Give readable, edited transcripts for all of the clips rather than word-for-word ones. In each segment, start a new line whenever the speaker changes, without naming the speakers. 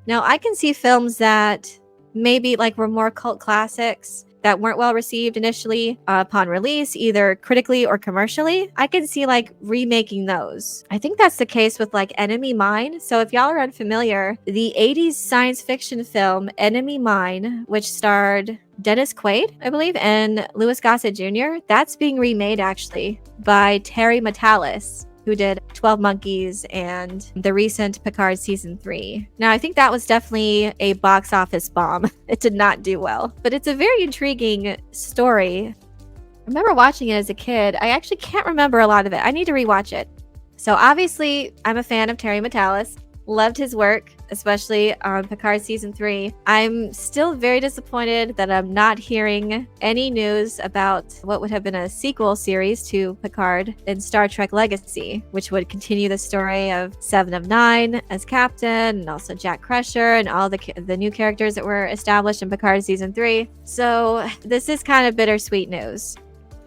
Now, I can see films that maybe like were more cult classics that weren't well received initially upon release, either critically or commercially. I can see like remaking those. I think that's the case with like Enemy Mine. So if y'all are unfamiliar, the 80s science fiction film Enemy Mine, which starred Dennis Quaid, I believe, and Louis Gossett Jr., that's being remade actually by Terry Matalas, who did 12 Monkeys and the recent Picard season 3. Now, I think that was definitely a box office bomb. It did not do well, but it's a very intriguing story. I remember watching it as a kid. I actually can't remember a lot of it. I need to rewatch it. So obviously, I'm a fan of Terry Matalas. Loved his work, especially on Picard season 3. I'm still very disappointed that I'm not hearing any news about what would have been a sequel series to Picard in Star Trek Legacy, which would continue the story of Seven of Nine as captain, and also Jack Crusher and all the new characters that were established in Picard season 3. So this is kind of bittersweet news.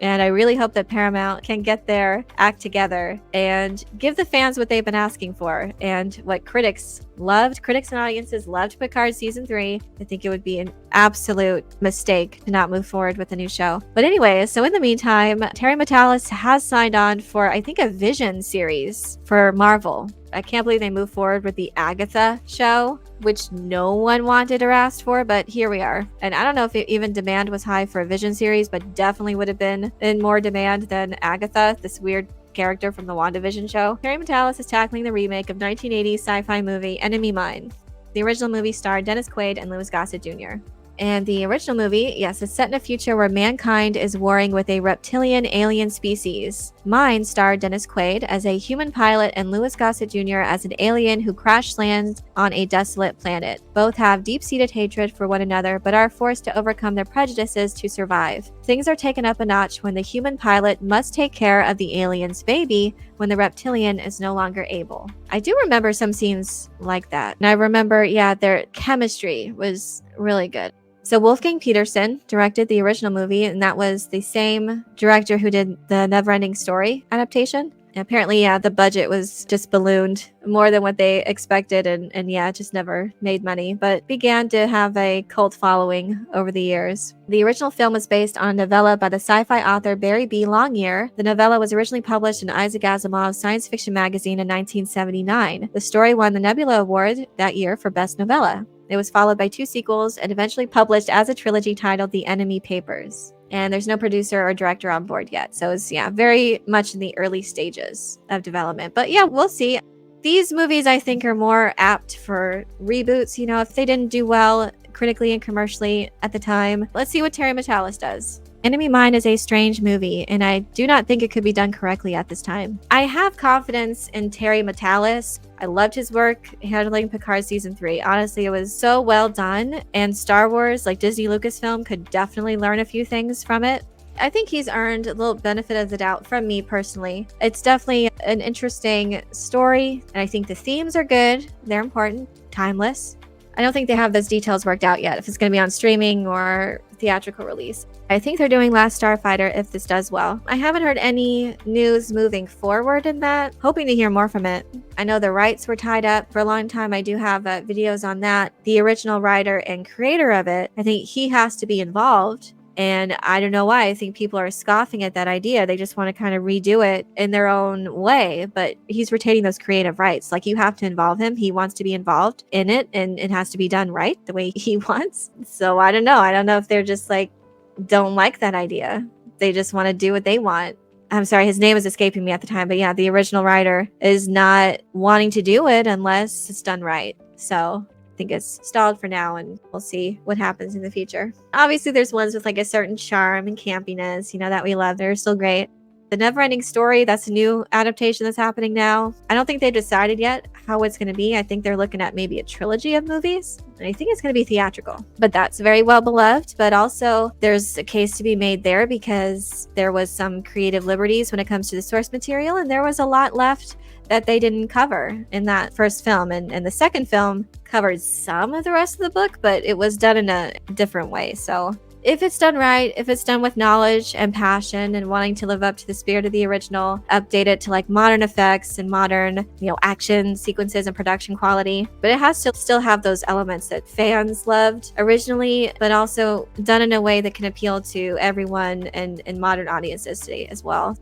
And I really hope that Paramount can get their act together and give the fans what they've been asking for and what critics loved. Critics and audiences loved Picard season 3. I think it would be an absolute mistake to not move forward with the new show. But anyway, so in the meantime, Terry Matalas has signed on for, I think, a Vision series for Marvel. I can't believe they moved forward with the Agatha show, which no one wanted or asked for, but here we are. And I don't know if even demand was high for a Vision series, but definitely would have been in more demand than Agatha, this weird character from the WandaVision show. Terry Matalas is tackling the remake of 1980s sci-fi movie Enemy Mine. The original movie starred Dennis Quaid and Louis Gossett Jr. And the original movie, yes, it's set in a future where mankind is warring with a reptilian alien species. Mine starred Dennis Quaid as a human pilot and Louis Gossett Jr. as an alien who crash lands on a desolate planet. Both have deep-seated hatred for one another, but are forced to overcome their prejudices to survive. Things are taken up a notch when the human pilot must take care of the alien's baby when the reptilian is no longer able. I do remember some scenes like that. And I remember, yeah, their chemistry was really good. So Wolfgang Petersen directed the original movie, and that was the same director who did the Neverending Story adaptation. And apparently, yeah, the budget was just ballooned more than what they expected, and yeah, it just never made money, but began to have a cult following over the years. The original film was based on a novella by the sci-fi author Barry B. Longyear. The novella was originally published in Isaac Asimov's science fiction magazine in 1979. The story won the Nebula Award that year for Best Novella. It was followed by 2 sequels and eventually published as a trilogy titled The Enemy Papers. And there's no producer or director on board yet. So it's, yeah, very much in the early stages of development. But yeah, we'll see. These movies, I think, are more apt for reboots. You know, if they didn't do well critically and commercially at the time, let's see what Terry Matalas does. Enemy Mine is a strange movie, and I do not think it could be done correctly at this time. I have confidence in Terry Matalas. I loved his work handling Picard season 3. Honestly, it was so well done, and Star Wars, like Disney Lucasfilm, could definitely learn a few things from it. I think he's earned a little benefit of the doubt from me personally. It's definitely an interesting story, and I think the themes are good. They're important, timeless. I don't think they have those details worked out yet, if it's going to be on streaming or theatrical release. I think they're doing Last Starfighter if this does well. I haven't heard any news moving forward in that. Hoping to hear more from it. I know the rights were tied up for a long time. I do have videos on that. The original writer and creator of it, I think he has to be involved. And I don't know why. I think people are scoffing at that idea. They just want to kind of redo it in their own way. But he's retaining those creative rights. Like, you have to involve him. He wants to be involved in it, and it has to be done right the way he wants. So I don't know. I don't know if they're just like, don't like that idea. They just want to do what they want. I'm sorry, his name is escaping me at the time. But yeah, the original writer is not wanting to do it unless it's done right. So I think it's stalled for now, and we'll see what happens in the future. Obviously, there's ones with like a certain charm and campiness, you know, that we love. They're still great. The Neverending Story, that's a new adaptation that's happening now. I don't think they've decided yet how it's going to be. I think they're looking at maybe a trilogy of movies. And I think it's going to be theatrical. But that's very well beloved. But also, there's a case to be made there because there was some creative liberties when it comes to the source material, and there was a lot left that they didn't cover in that first film. And the second film covered some of the rest of the book, but it was done in a different way. So if it's done right, if it's done with knowledge and passion and wanting to live up to the spirit of the original, update it to like modern effects and modern, action sequences and production quality. But it has to still have those elements that fans loved originally, but also done in a way that can appeal to everyone and modern audiences today as well.